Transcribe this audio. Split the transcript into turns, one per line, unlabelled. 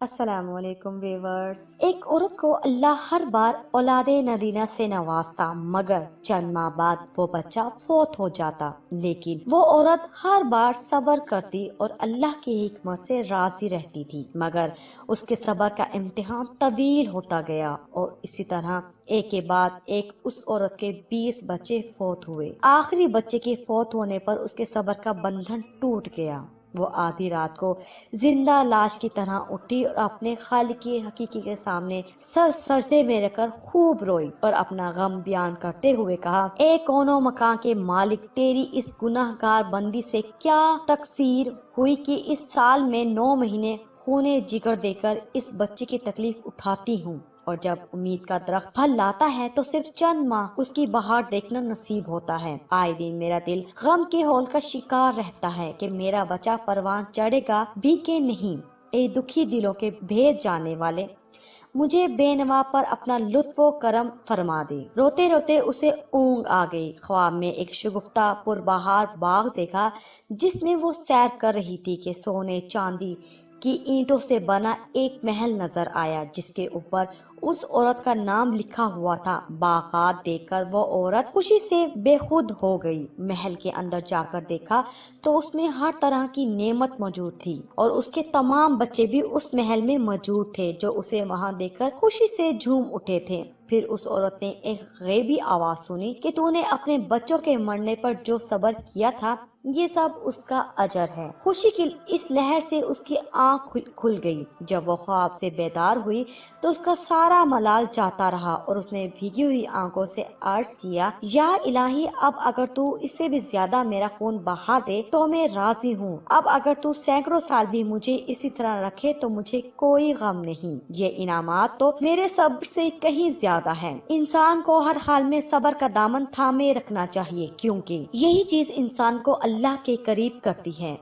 السلام علیکم ویورز۔ ایک عورت کو اللہ ہر بار اولاد نرینہ سے نوازتا، مگر چند ماہ بعد وہ بچہ فوت ہو جاتا، لیکن وہ عورت ہر بار صبر کرتی اور اللہ کی حکمت سے راضی رہتی تھی، مگر اس کے صبر کا امتحان طویل ہوتا گیا اور اسی طرح ایک کے بعد ایک اس عورت کے 20 بچے فوت ہوئے۔ آخری بچے کے فوت ہونے پر اس کے صبر کا بندھن ٹوٹ گیا۔ وہ آدھی رات کو زندہ لاش کی طرح اٹھی اور اپنے خالق حقیقی کے سامنے سر سجدے میں رکھ کر خوب روئی اور اپنا غم بیان کرتے ہوئے کہا، اے کون و مکان کے مالک، تیری اس گناہ گار بندی سے کیا تقصیر ہوئی کہ اس سال میں 9 مہینے خونے جگر دے کر اس بچے کی تکلیف اٹھاتی ہوں، اور جب امید کا درخت پھل لاتا ہے تو صرف چند ماہ اس کی بہار دیکھنا نصیب ہوتا ہے۔ آئے دن میرا دل غم کے ہول کا شکار رہتا ہے کہ میرا بچہ پروان چڑھے گا بھی کہ نہیں۔ اے دکھی دلوں کے بھید جاننے والے، مجھے بے نوا پر اپنا لطف و کرم فرما دے۔ روتے روتے اسے اونگ آ گئی۔ خواب میں ایک شگفتہ پربہار باغ دیکھا جس میں وہ سیر کر رہی تھی کہ سونے چاندی کی اینٹوں سے بنا ایک محل نظر آیا جس کے اوپر اس عورت کا نام لکھا ہوا تھا۔ باغات دیکھ کر وہ عورت خوشی سے بے خود ہو گئی۔ محل کے اندر جا کر دیکھا تو اس میں ہر طرح کی نعمت موجود تھی اور اس کے تمام بچے بھی اس محل میں موجود تھے جو اسے وہاں دیکھ کر خوشی سے جھوم اٹھے تھے۔ پھر اس عورت نے ایک غیبی آواز سنی کہ تو نے اپنے بچوں کے مرنے پر جو صبر کیا تھا یہ سب اس کا اجر ہے۔ خوشی کی اس لہر سے اس کی آنکھ کھل گئی۔ جب وہ خواب سے بیدار ہوئی تو اس کا سارا ملال جاتا رہا اور اس نے بھیگی ہوئی آنکھوں سے عرض کیا، یا الہی، اب اگر تو اس سے بھی زیادہ میرا خون بہا دے تو میں راضی ہوں۔ اب اگر تو سینکڑوں سال بھی مجھے اسی طرح رکھے تو مجھے کوئی غم نہیں۔ یہ انعامات تو میرے صبر سے کہیں زیادہ ہے۔ انسان کو ہر حال میں صبر کا دامن تھامے رکھنا چاہیے، کیونکہ یہی چیز انسان کو اللہ کے قریب کرتی ہے۔